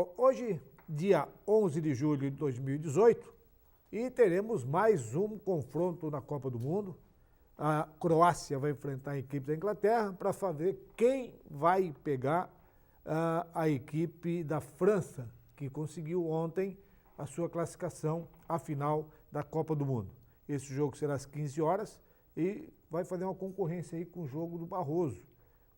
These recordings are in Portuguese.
Bom, hoje, dia 11 de julho de 2018, e teremos mais um confronto na Copa do Mundo. A Croácia vai enfrentar a equipe da Inglaterra para saber quem vai pegar a equipe da França, que conseguiu ontem a sua classificação à final da Copa do Mundo. Esse jogo será às 15 horas e vai fazer uma concorrência aí com o jogo do Barroso.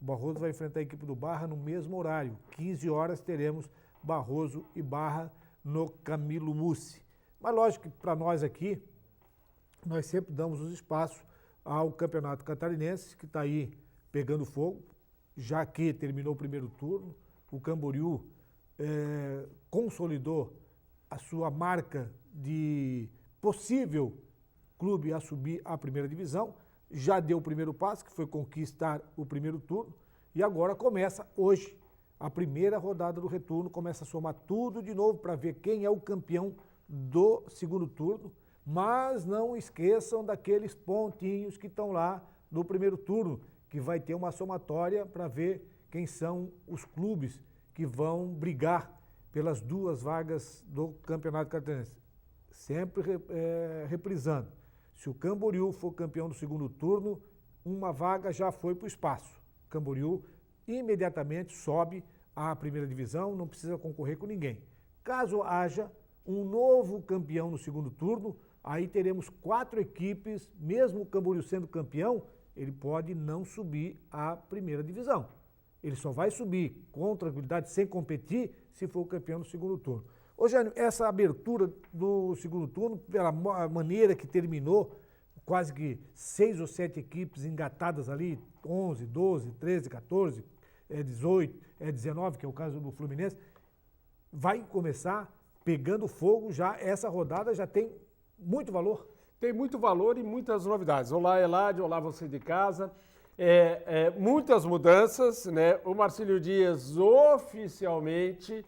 O Barroso vai enfrentar a equipe do Barra no mesmo horário. 15 horas teremos Barroso e Barra no Camilo Mussi. Mas lógico que para nós aqui, nós sempre damos os espaços ao Campeonato Catarinense, que está aí pegando fogo, já que terminou o primeiro turno. O Camboriú consolidou a sua marca de possível clube a subir à primeira divisão, já deu o primeiro passo, que foi conquistar o primeiro turno, e agora começa hoje a primeira rodada do retorno, começa a somar tudo de novo para ver quem é o campeão do segundo turno, mas não esqueçam daqueles pontinhos que estão lá no primeiro turno, que vai ter uma somatória para ver quem são os clubes que vão brigar pelas duas vagas do Campeonato Catarinense. Sempre reprisando, se o Camboriú for campeão do segundo turno, uma vaga já foi para o espaço. O Camboriú imediatamente sobe à primeira divisão, não precisa concorrer com ninguém. Caso haja um novo campeão no segundo turno, aí teremos 4 equipes, mesmo o Camboriú sendo campeão, ele pode não subir à primeira divisão. Ele só vai subir com tranquilidade, sem competir, se for o campeão do segundo turno. Ô, Jânio, essa abertura do segundo turno, pela maneira que terminou, quase que 6 ou 7 equipes engatadas ali, 11, 12, 13, 14, 18, 19, que é o caso do Fluminense, vai começar pegando fogo já, essa rodada já tem muito valor. Tem muito valor e muitas novidades. Olá, Eladio, olá você de casa. Muitas mudanças, né? O Marcílio Dias oficialmente,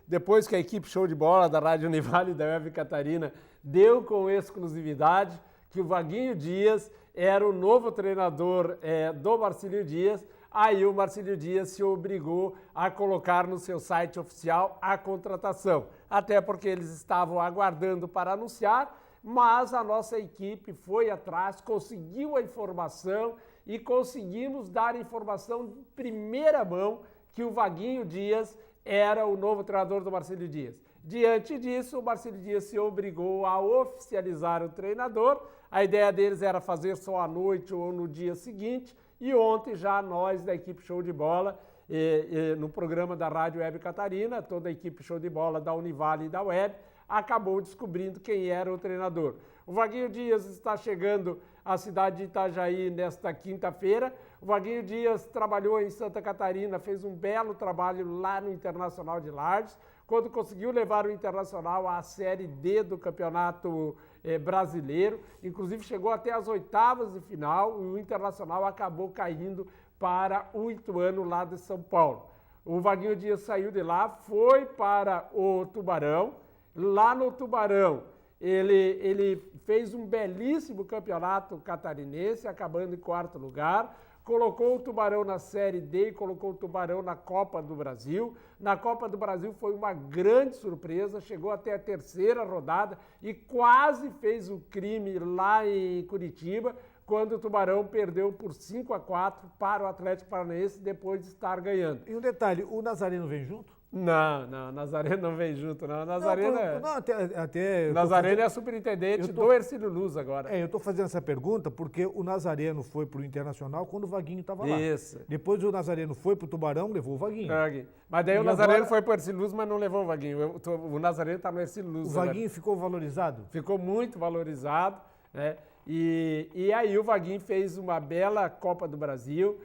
depois que a equipe Show de Bola da Rádio Univale e da Web Catarina deu com exclusividade que o Vaguinho Dias era o novo treinador do Marcílio Dias, aí o Marcílio Dias se obrigou a colocar no seu site oficial a contratação, até porque eles estavam aguardando para anunciar, mas a nossa equipe foi atrás, conseguiu a informação e conseguimos dar informação de primeira mão que o Vaguinho Dias era o novo treinador do Marcílio Dias. Diante disso, o Marcílio Dias se obrigou a oficializar o treinador. A ideia deles era fazer só à noite ou no dia seguinte. E ontem já nós da equipe Show de Bola, no programa da Rádio Web Catarina, toda a equipe Show de Bola da Univale e da Web, acabou descobrindo quem era o treinador. O Vaguinho Dias está chegando à cidade de Itajaí nesta quinta-feira. O Vaguinho Dias trabalhou em Santa Catarina, fez um belo trabalho lá no Internacional de Lages, quando conseguiu levar o Internacional à Série D do Campeonato Brasileiro. Inclusive chegou até as oitavas de final e o Internacional acabou caindo para o Ituano lá de São Paulo. O Vaguinho Dias saiu de lá, foi para o Tubarão. Lá no Tubarão, ele fez um belíssimo campeonato catarinense, acabando em 4º lugar. Colocou o Tubarão na Série D e colocou o Tubarão na Copa do Brasil. Na Copa do Brasil foi uma grande surpresa, chegou até a 3ª rodada e quase fez o crime lá em Curitiba, quando o Tubarão perdeu por 5-4 para o Atlético Paranaense depois de estar ganhando. E um detalhe, o Nazareno vem junto? Não, Nazareno não vem junto, não. Nazareno Nazareno é a superintendente do Hercílio Luz agora. Eu estou fazendo essa pergunta porque o Nazareno foi para o Internacional quando o Vaguinho estava lá. Isso. Depois o Nazareno foi para o Tubarão, levou o Vaguinho. Mas daí o Nazareno foi para o Hercílio Luz, mas não levou o Vaguinho. O Nazareno está no Hercílio Luz. O Vaguinho ficou valorizado? Ficou muito valorizado, né? E aí o Vaguinho fez uma bela Copa do Brasil,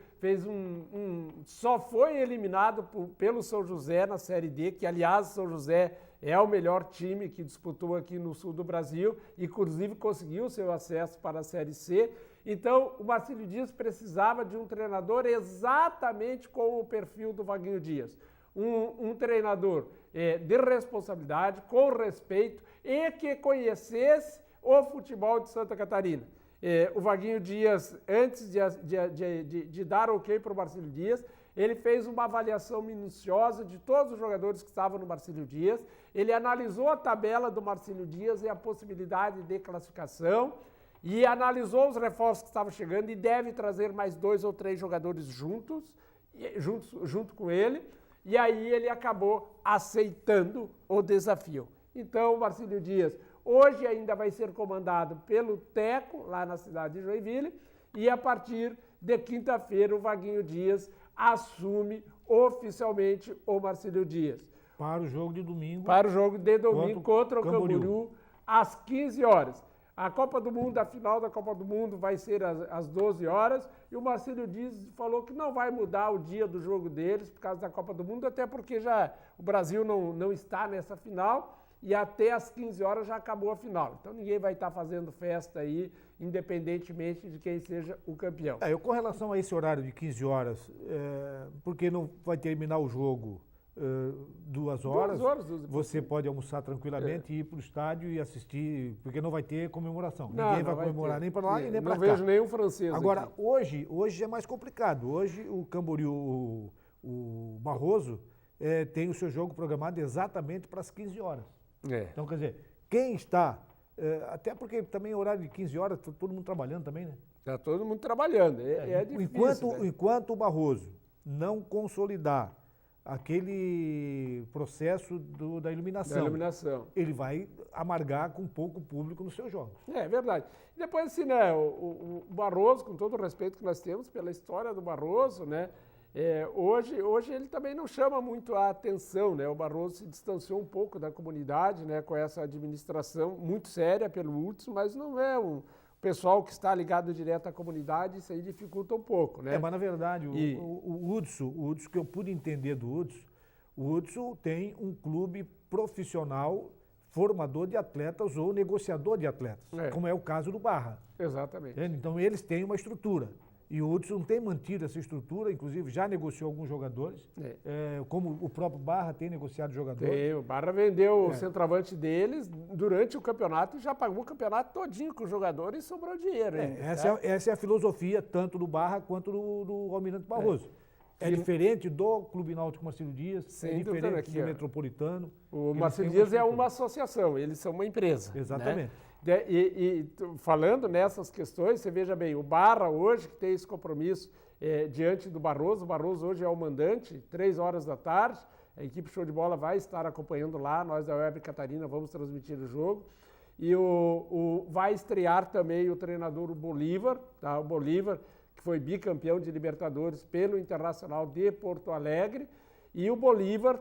só foi eliminado pelo São José na Série D, que aliás São José é o melhor time que disputou aqui no sul do Brasil, inclusive conseguiu seu acesso para a Série C. Então o Marcílio Dias precisava de um treinador exatamente com o perfil do Vaguinho Dias. Um treinador de responsabilidade, com respeito e que conhecesse o futebol de Santa Catarina. O Vaguinho Dias, antes de dar ok para o Marcílio Dias, ele fez uma avaliação minuciosa de todos os jogadores que estavam no Marcílio Dias, ele analisou a tabela do Marcílio Dias e a possibilidade de classificação, e analisou os reforços que estavam chegando e deve trazer mais 2 ou 3 jogadores junto com ele, e aí ele acabou aceitando o desafio. Então, o Marcílio Dias hoje ainda vai ser comandado pelo Teco, lá na cidade de Joinville, e a partir de quinta-feira o Vaguinho Dias assume oficialmente o Marcílio Dias. Para o jogo de domingo. Para o jogo de domingo contra o Camboriú, às 15 horas. A Copa do Mundo, a final da Copa do Mundo vai ser às 12 horas e o Marcílio Dias falou que não vai mudar o dia do jogo deles por causa da Copa do Mundo, até porque já o Brasil não está nessa final e até às 15 horas já acabou a final. Então ninguém vai estar fazendo festa aí, independentemente de quem seja o campeão. Com relação a esse horário de 15 horas, porque não vai terminar o jogo 2 horas, você pode almoçar tranquilamente e ir para o estádio e assistir, porque não vai ter comemoração. Ninguém vai comemorar nem para lá e nem para cá. Não vejo nenhum francês Agora, aqui. Hoje é mais complicado. Hoje o Camboriú, o Barroso, tem o seu jogo programado exatamente para as 15 horas. Então, quer dizer, quem está... até porque também horário de 15 horas, todo mundo trabalhando também, né? Está todo mundo trabalhando, é difícil. Enquanto o Barroso não consolidar aquele processo da iluminação, ele vai amargar com pouco público nos seus jogos. É verdade. Depois, assim, né, o Barroso, com todo o respeito que nós temos pela história do Barroso, né, hoje ele também não chama muito a atenção, né? O Barroso se distanciou um pouco da comunidade, né, com essa administração muito séria pelo Hudson, mas não é um pessoal que está ligado direto à comunidade, isso aí dificulta um pouco, né? Mas na verdade, o Hudson, que eu pude entender do o Hudson tem um clube profissional formador de atletas ou negociador de atletas, como é o caso do Barra. Exatamente. Entende? Então eles têm uma estrutura. E o Hudson tem mantido essa estrutura, inclusive já negociou alguns jogadores, como o próprio Barra tem negociado jogadores. O Barra vendeu o centroavante deles durante o campeonato e já pagou o campeonato todinho com os jogadores e sobrou dinheiro. Essa é a filosofia tanto do Barra quanto do Almirante Barroso. É diferente do Clube Náutico Marcílio Dias, é diferente do Metropolitano. O Marcílio Dias é uma associação, eles são uma empresa. Exatamente. Né? E falando nessas questões, você veja bem, o Barra hoje que tem esse compromisso diante do Barroso, o Barroso hoje é o mandante, 3 horas da tarde, a equipe Show de Bola vai estar acompanhando lá, nós da Web Catarina vamos transmitir o jogo, e vai estrear também o treinador o Bolívar, tá? O Bolívar que foi bicampeão de Libertadores pelo Internacional de Porto Alegre, e o Bolívar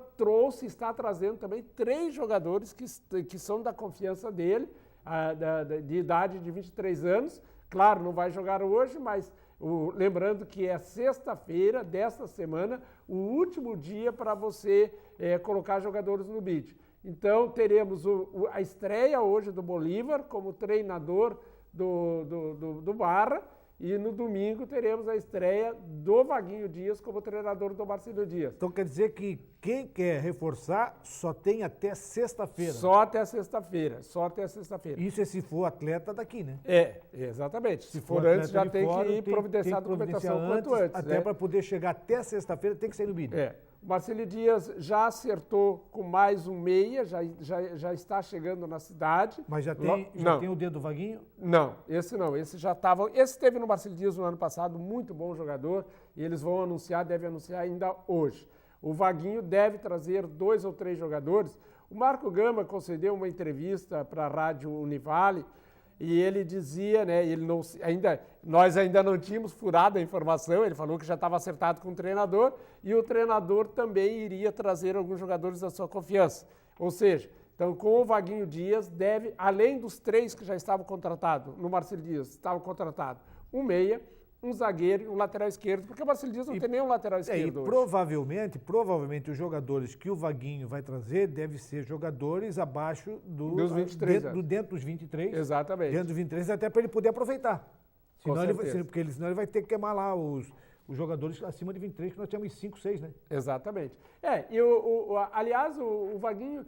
está trazendo também 3 jogadores que são da confiança dele, de idade de 23 anos, claro, não vai jogar hoje, mas lembrando que é sexta-feira desta semana, o último dia para você colocar jogadores no bid. Então teremos a estreia hoje do Bolívar como treinador do Barra, e no domingo teremos a estreia do Vaguinho Dias como treinador do Marcílio Dias. Então quer dizer que quem quer reforçar só tem até sexta-feira. Só até sexta-feira. Isso é se for atleta daqui, né? Exatamente. Se for antes, já tem que ir providenciar a documentação quanto antes. Até para poder chegar até sexta-feira tem que sair no BID. O Marcílio Dias já acertou com mais um meia, já está chegando na cidade. Mas já tem o dedo do Vaguinho? Não, esse já estava. Esse esteve no Marcílio Dias no ano passado, muito bom jogador, e eles devem anunciar ainda hoje. O Vaguinho deve trazer 2 ou 3 jogadores. O Marco Gama concedeu uma entrevista para a Rádio Univale, e ele dizia, né, nós ainda não tínhamos furado a informação, ele falou que já estava acertado com o treinador, e o treinador também iria trazer alguns jogadores da sua confiança. Ou seja, então com o Vaguinho Dias além dos 3 que já estavam contratados, no Marcílio Dias estava contratado um meia, um zagueiro e um lateral esquerdo, porque o Marcílio Dias não tem nenhum lateral esquerdo hoje. Provavelmente os jogadores que o Vaguinho vai trazer devem ser jogadores abaixo dos 23 dentro dos 23. Exatamente. Dentro dos 23, até para ele poder aproveitar. Senão ele vai ter que queimar lá os jogadores acima de 23, que nós temos 5, 6, né? Exatamente. Aliás, o Vaguinho,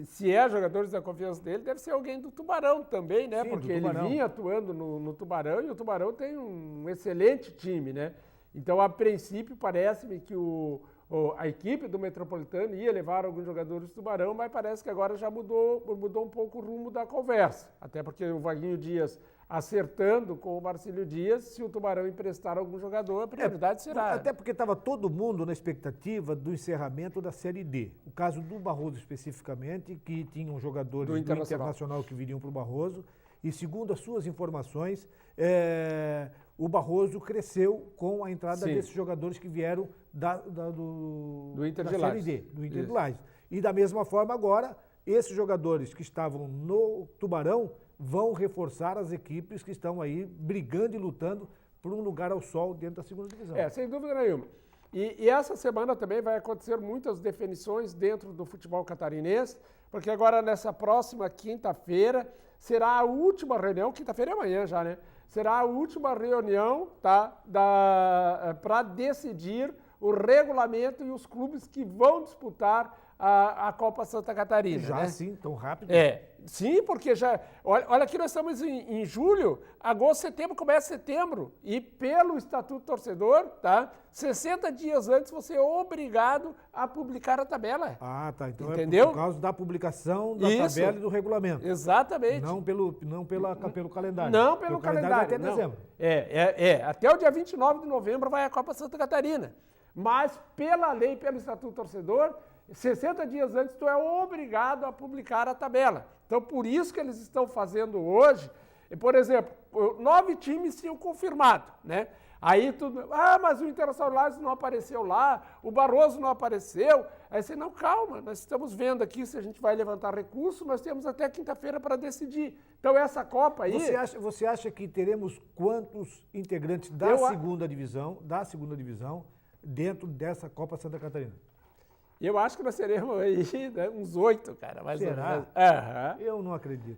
se jogadores da confiança dele, deve ser alguém do Tubarão também, né? Sim, porque ele vinha atuando no Tubarão, e o Tubarão tem um excelente time, né? Então, a princípio, parece-me que a equipe do Metropolitano ia levar alguns jogadores do Tubarão, mas parece que agora já mudou um pouco o rumo da conversa. Até porque o Vaguinho Dias acertando com o Marcílio Dias, se o Tubarão emprestar algum jogador, a prioridade será. Até porque estava todo mundo na expectativa do encerramento da Série D. O caso do Barroso especificamente, que tinham jogadores do Internacional que viriam para o Barroso, e segundo as suas informações, o Barroso cresceu com a entrada desses jogadores que vieram do Inter de Série D, do Inter de Lages. E da mesma forma agora, esses jogadores que estavam no Tubarão vão reforçar as equipes que estão aí brigando e lutando por um lugar ao sol dentro da segunda divisão. Sem dúvida nenhuma. E essa semana também vai acontecer muitas definições dentro do futebol catarinense, porque agora nessa próxima quinta-feira será a última reunião, quinta-feira é amanhã já, né? Será a última reunião, tá, para decidir o regulamento e os clubes que vão disputar a Copa Santa Catarina. Já né? assim, tão rápido? Sim, porque já... Olha que nós estamos em julho, agosto, setembro, começa setembro. E pelo Estatuto Torcedor, tá? 60 dias antes você é obrigado a publicar a tabela. Ah, tá. Então entendeu? É por causa da publicação da tabela e do regulamento. Exatamente. Não pelo calendário. Não pelo calendário. Até dezembro. Até o dia 29 de novembro vai a Copa Santa Catarina. Mas pela lei, pelo Estatuto Torcedor, 60 dias antes tu é obrigado a publicar a tabela. Então, por isso que eles estão fazendo hoje, por exemplo, 9 times tinham confirmado, né? Aí tudo, mas o Internacional não apareceu lá, o Barroso não apareceu. Aí você, não, calma, nós estamos vendo aqui se a gente vai levantar recurso, nós temos até quinta-feira para decidir. Então, essa Copa aí... Você acha que teremos quantos integrantes segunda divisão, dentro dessa Copa Santa Catarina? Eu acho que nós seremos aí, né, uns 8, cara. Mais Será? Uhum. Eu não acredito.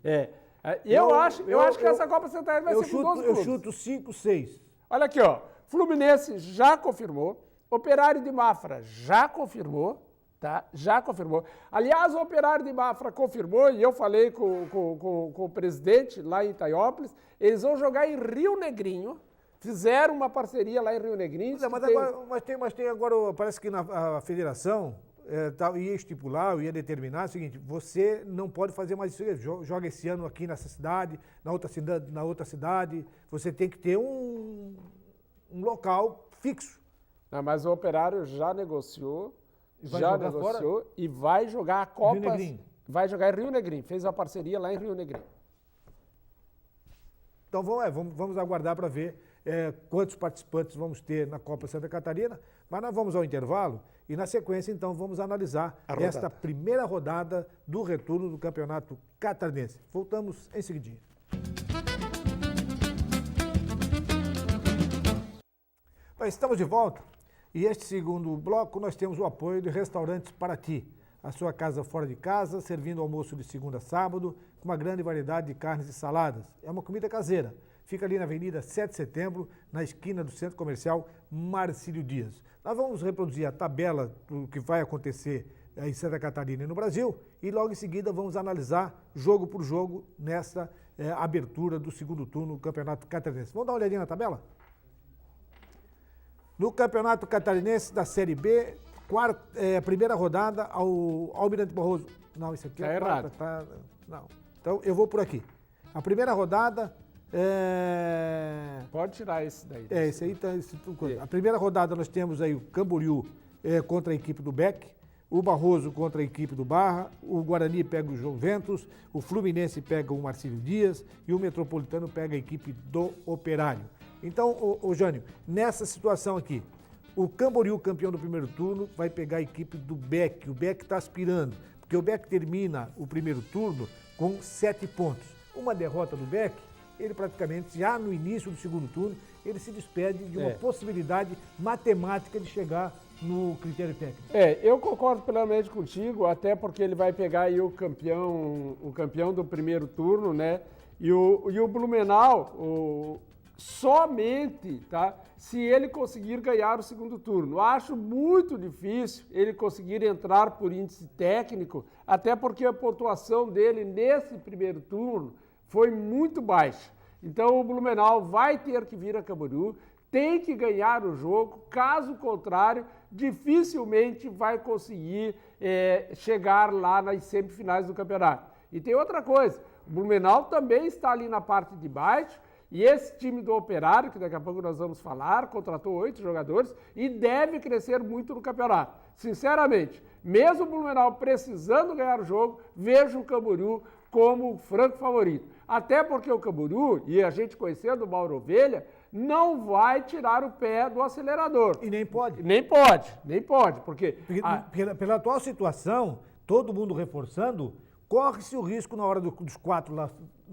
Eu acho que essa Copa Santa Catarina vai ser com 12 clubes. Eu chuto 5, 6. Olha aqui, ó. Fluminense já confirmou. Operário de Mafra já confirmou. Tá? Já confirmou. Aliás, o Operário de Mafra confirmou, e eu falei com o presidente lá em Itaiópolis, eles vão jogar em Rio Negrinho. Fizeram uma parceria lá em Rio Negrinho. Mas tem agora, parece que a federação ia estipular, ia determinar o seguinte: você não pode fazer mais isso, joga esse ano aqui nessa cidade, na outra cidade, você tem que ter um local fixo. Não, mas o Operário já negociou, e vai jogar a Copa. Vai jogar em Rio Negrinho, fez uma parceria lá em Rio Negrinho. Então vamos aguardar para ver quantos participantes vamos ter na Copa Santa Catarina, mas nós vamos ao intervalo e na sequência então vamos analisar esta primeira rodada do retorno do Campeonato Catarinense. Voltamos em seguidinho. Bem, estamos de volta e este segundo bloco nós temos o apoio de Restaurantes Paraty, a sua casa fora de casa, servindo almoço de segunda a sábado, com uma grande variedade de carnes e saladas. É uma comida caseira. Fica ali na Avenida 7 de Setembro, na esquina do Centro Comercial Marcílio Dias. Nós vamos reproduzir a tabela do que vai acontecer em Santa Catarina e no Brasil e logo em seguida vamos analisar jogo por jogo nessa abertura do segundo turno do Campeonato Catarinense. Vamos dar uma olhadinha na tabela? No Campeonato Catarinense da Série B, primeira rodada ao Almirante Barroso. Não, isso aqui é errado. Não. Então eu vou por aqui. A primeira rodada... Pode tirar esse daí. Esse aí tá. A primeira rodada nós temos aí o Camboriú contra a equipe do Beck, o Barroso contra a equipe do Barra, o Guarani pega o João Ventos, o Fluminense pega o Marcílio Dias e o Metropolitano pega a equipe do Operário. Então, Jânio, nessa situação aqui, o Camboriú, campeão do primeiro turno, vai pegar a equipe do Beck. O Beck está aspirando, porque o Beck termina o primeiro turno com 7 pontos. Uma derrota do Beck, ele praticamente, já no início do segundo turno, ele se despede de uma possibilidade matemática de chegar no critério técnico. Eu concordo plenamente contigo, até porque ele vai pegar aí o campeão do primeiro turno, né? E o Blumenau, somente, tá? Se ele conseguir ganhar o segundo turno. Acho muito difícil ele conseguir entrar por índice técnico, até porque a pontuação dele nesse primeiro turno foi muito baixa. Então o Blumenau vai ter que vir a Camboriú, tem que ganhar o jogo, caso contrário, dificilmente vai conseguir chegar lá nas semifinais do campeonato. E tem outra coisa, o Blumenau também está ali na parte de baixo, e esse time do Operário, que daqui a pouco nós vamos falar, contratou 8 jogadores e deve crescer muito no campeonato. Sinceramente, mesmo o Blumenau precisando ganhar o jogo, vejo o Camboriú como o franco favorito. Até porque o Camboriú, e a gente conhecendo o Mauro Ovelha, não vai tirar o pé do acelerador. E nem pode. Nem pode, porque pela atual situação, todo mundo reforçando, corre-se o risco na hora dos 4 lá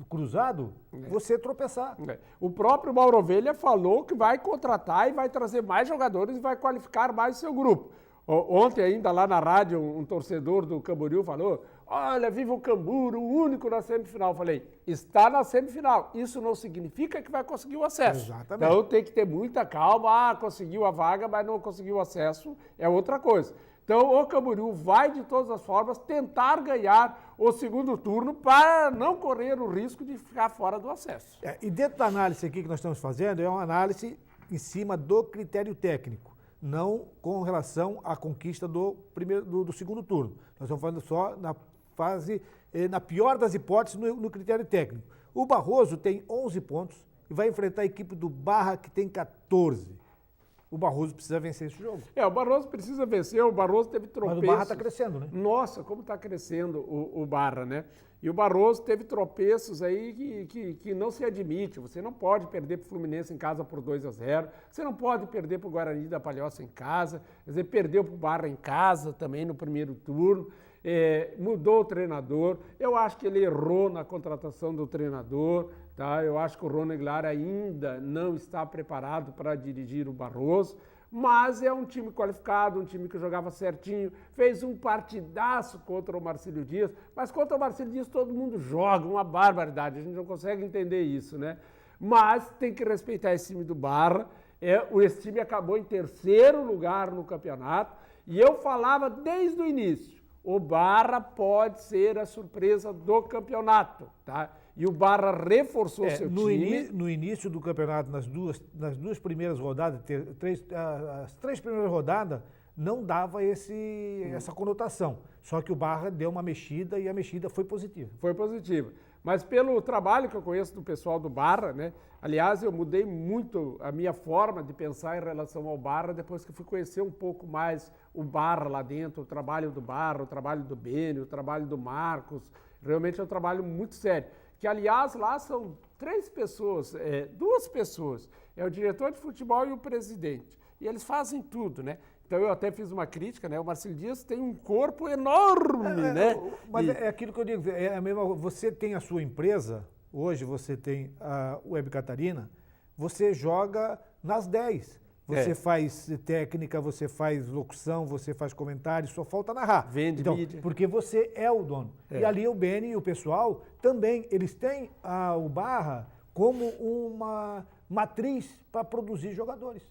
cruzado, você tropeçar. O próprio Mauro Ovelha falou que vai contratar e vai trazer mais jogadores e vai qualificar mais o seu grupo. Ontem ainda lá na rádio, um torcedor do Camboriú falou, olha, viva o Camburu, o único na semifinal. Eu falei, está na semifinal. Isso não significa que vai conseguir o acesso. Exatamente. Então tem que ter muita calma. Ah, conseguiu a vaga, mas não conseguiu o acesso, é outra coisa. Então o Camboriú vai, de todas as formas, tentar ganhar o segundo turno para não correr o risco de ficar fora do acesso. E dentro da análise aqui que nós estamos fazendo, é uma análise em cima do critério técnico, não com relação à conquista do segundo turno. Nós estamos falando só na fase, na pior das hipóteses, no critério técnico. O Barroso tem 11 pontos e vai enfrentar a equipe do Barra, que tem 14. O Barroso precisa vencer esse jogo. O Barroso precisa vencer, o Barroso teve tropeços. Mas o Barra está crescendo, né? Nossa, como está crescendo o Barra, né? E o Barroso teve tropeços aí que não se admite. Você não pode perder para o Fluminense em casa por 2-0. Você não pode perder para o Guarani da Palhoça em casa. Quer dizer, perdeu para o Barra em casa também no primeiro turno. Mudou o treinador. Eu acho que ele errou na contratação do treinador. Tá? Eu acho que o Ronald Aguilar ainda não está preparado para dirigir o Barroso. Mas é um time qualificado, um time que jogava certinho, fez um partidaço contra o Marcílio Dias, mas contra o Marcílio Dias todo mundo joga, uma barbaridade, a gente não consegue entender isso, né? Mas tem que respeitar esse time do Barra, esse time acabou em 3º lugar no campeonato, e eu falava desde o início, o Barra pode ser a surpresa do campeonato, tá? E o Barra reforçou seu time. No início do campeonato, nas duas primeiras rodadas, as 3 primeiras rodadas, não dava essa conotação. Só que o Barra deu uma mexida e a mexida foi positiva. Foi positiva. Mas pelo trabalho que eu conheço do pessoal do Barra, né? Aliás, eu mudei muito a minha forma de pensar em relação ao Barra depois que fui conhecer um pouco mais o Barra lá dentro, o trabalho do Barra, o trabalho do Beni, o trabalho do Marcos. Realmente é um trabalho muito sério. Que, aliás, lá são 3 pessoas, 2 pessoas. É o diretor de futebol e o presidente. E eles fazem tudo, né? Então, eu até fiz uma crítica, né? O Marcílio Dias tem um corpo enorme, né? Mas é aquilo que eu digo, é a mesma, você tem a sua empresa, hoje você tem a Web Catarina, você joga nas 10. Você faz técnica, você faz locução, você faz comentário, só falta narrar. Vende mídia. Porque você é o dono. E ali o Beni e o pessoal também, eles têm o Barra como uma matriz para produzir jogadores.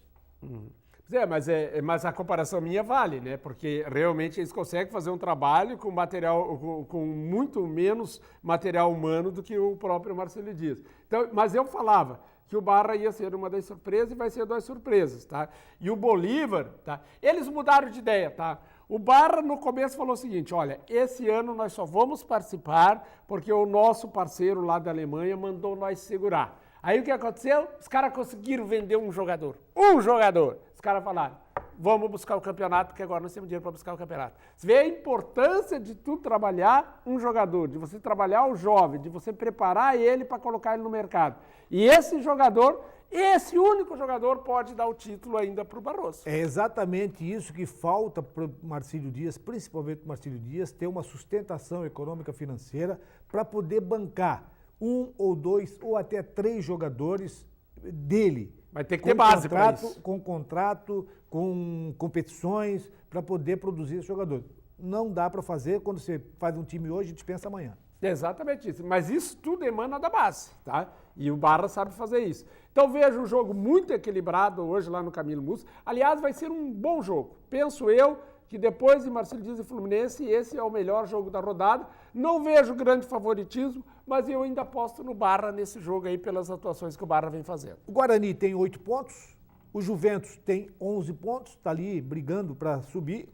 Mas a comparação minha vale, né? Porque realmente eles conseguem fazer um trabalho com material, com muito menos material humano do que o próprio Marcílio Dias. Então, mas eu falava que o Barra ia ser uma das surpresas e vai ser 2 surpresas, tá? E o Bolívar, tá? Eles mudaram de ideia, tá? O Barra no começo falou o seguinte, olha, esse ano nós só vamos participar porque o nosso parceiro lá da Alemanha mandou nós segurar. Aí o que aconteceu? Os caras conseguiram vender um jogador. Os caras falaram, vamos buscar o campeonato, porque agora nós temos dinheiro para buscar o campeonato. Você vê a importância de tu trabalhar um jogador, de você trabalhar o jovem, de você preparar ele para colocar ele no mercado. E esse jogador, esse único jogador pode dar o título ainda para o Barroso. É exatamente isso que falta para o Marcílio Dias, principalmente para o Marcílio Dias, ter uma sustentação econômica financeira para poder bancar 1 ou 2 ou até 3 jogadores dele. Vai ter que ter base para isso. Com contrato, com competições, para poder produzir esse jogador. Não dá para fazer quando você faz um time hoje e dispensa amanhã. Exatamente isso. Mas isso tudo emana da base, tá? E o Barra sabe fazer isso. Então vejo um jogo muito equilibrado hoje lá no Camilo Musso. Aliás, vai ser um bom jogo. Penso eu que depois de Marcílio Dias e Fluminense, esse é o melhor jogo da rodada. Não vejo grande favoritismo, mas eu ainda aposto no Barra nesse jogo aí pelas atuações que o Barra vem fazendo. O Guarani tem 8 pontos, O Juventus tem 11 pontos, está ali brigando para subir.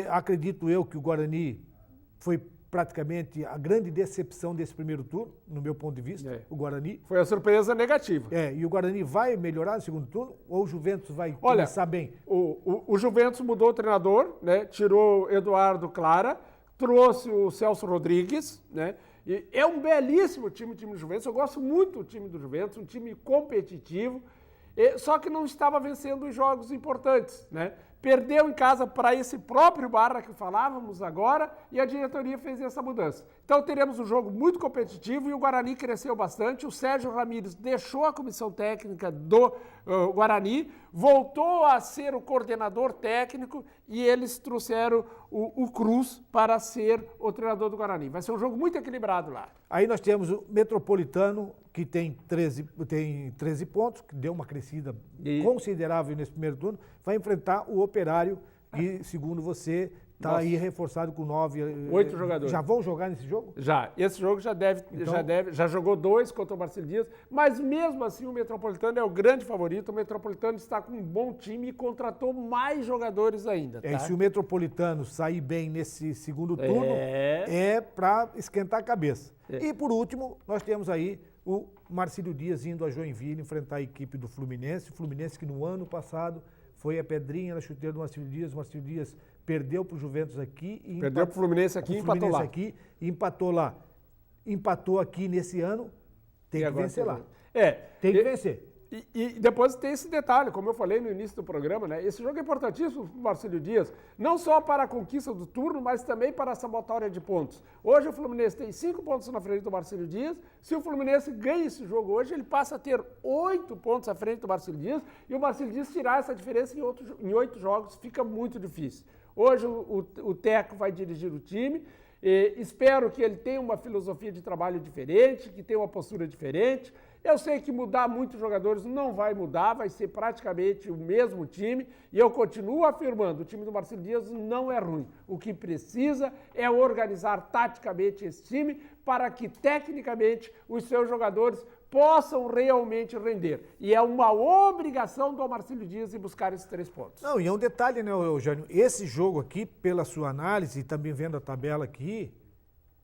Acredito eu que o Guarani foi praticamente a grande decepção desse primeiro turno, no meu ponto de vista, o Guarani. Foi a surpresa negativa. E o Guarani vai melhorar no segundo turno ou o Juventus vai começar bem? O Juventus mudou o treinador, né? Tirou Eduardo Clara, trouxe o Celso Rodrigues, né? E é um belíssimo time do Juventus, eu gosto muito do time do Juventus, um time competitivo, só que não estava vencendo os jogos importantes, né? Perdeu em casa para esse próprio Barra que falávamos agora e a diretoria fez essa mudança. Então teremos um jogo muito competitivo e o Guarani cresceu bastante. O Sérgio Ramírez deixou a comissão técnica do Guarani, voltou a ser o coordenador técnico e eles trouxeram o Cruz para ser o treinador do Guarani. Vai ser um jogo muito equilibrado lá. Aí nós temos o Metropolitano, que tem 13 pontos, que deu uma crescida considerável nesse primeiro turno, vai enfrentar o Operário, que, segundo você, está aí reforçado com 8 jogadores. Já vão jogar nesse jogo? Já. Esse jogo já jogou 2 contra o Marcílio Dias, mas mesmo assim o Metropolitano é o grande favorito. O Metropolitano está com um bom time e contratou mais jogadores ainda. Tá? Se o Metropolitano sair bem nesse segundo turno, é para esquentar a cabeça. E por último, nós temos aí o Marcílio Dias indo a Joinville enfrentar a equipe do Fluminense. O Fluminense que no ano passado foi a pedrinha na chuteira do Marcílio Dias. O Marcílio Dias perdeu para o Juventus aqui. Perdeu para o Fluminense aqui e empatou lá. Empatou lá. Empatou aqui nesse ano. Tem que vencer lá. Tem que vencer. E depois tem esse detalhe, como eu falei no início do programa, né? Esse jogo é importantíssimo para o Marcílio Dias, não só para a conquista do turno, mas também para a somatória de pontos. Hoje o Fluminense tem 5 pontos na frente do Marcílio Dias. Se o Fluminense ganha esse jogo hoje, ele passa a ter 8 pontos à frente do Marcílio Dias e o Marcílio Dias tirar essa diferença em 8 jogos fica muito difícil. Hoje o Teco vai dirigir o time. Espero que ele tenha uma filosofia de trabalho diferente, que tenha uma postura diferente. Eu sei que mudar muitos jogadores não vai mudar, vai ser praticamente o mesmo time. E eu continuo afirmando, o time do Marcílio Dias não é ruim. O que precisa é organizar taticamente esse time para que, tecnicamente, os seus jogadores possam realmente render. E é uma obrigação do Marcílio Dias ir buscar esses 3 pontos. Não, e é um detalhe, né, Eugênio? Esse jogo aqui, pela sua análise e também vendo a tabela aqui,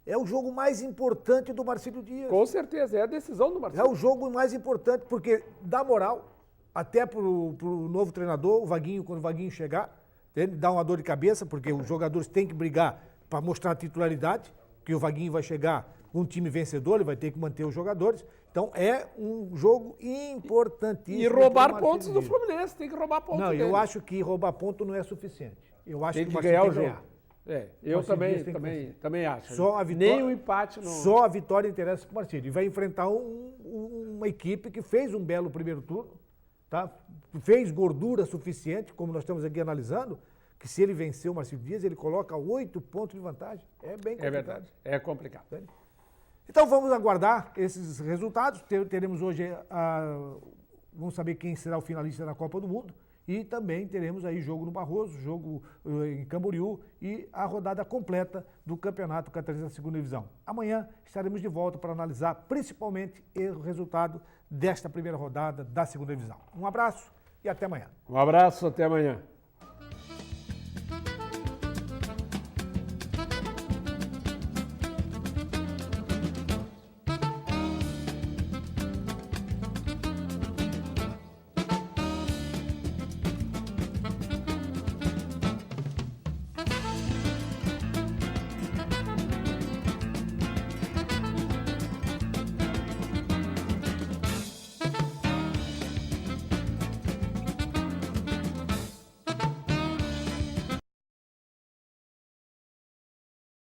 é o jogo mais importante do Marcílio Dias. Com certeza, é a decisão do Marcílio. É o jogo mais importante, porque dá moral até pro novo treinador, o Vaguinho, quando o Vaguinho chegar, ele dá uma dor de cabeça, porque os jogadores têm que brigar para mostrar a titularidade, porque o Vaguinho vai chegar com um time vencedor, ele vai ter que manter os jogadores. Então é um jogo importantíssimo. E roubar pontos do Fluminense, tem que roubar pontos. Não, eu acho que roubar ponto não é suficiente. Eu acho que ganhar o jogo. Eu também acho. Só a vitória, nem o empate não. Só a vitória interessa para o Marcílio. E vai enfrentar uma equipe que fez um belo primeiro turno, tá? Fez gordura suficiente, como nós estamos aqui analisando, que se ele vencer o Marcílio Dias, ele coloca 8 pontos de vantagem. É bem complicado. É verdade, é complicado. Então vamos aguardar esses resultados. Teremos hoje, vamos saber quem será o finalista da Copa do Mundo. E também teremos aí jogo no Barroso, jogo em Camboriú e a rodada completa do Campeonato Catarinense da 2ª Divisão. Amanhã estaremos de volta para analisar principalmente o resultado desta primeira rodada da 2ª Divisão. Um abraço e até amanhã. Um abraço, até amanhã.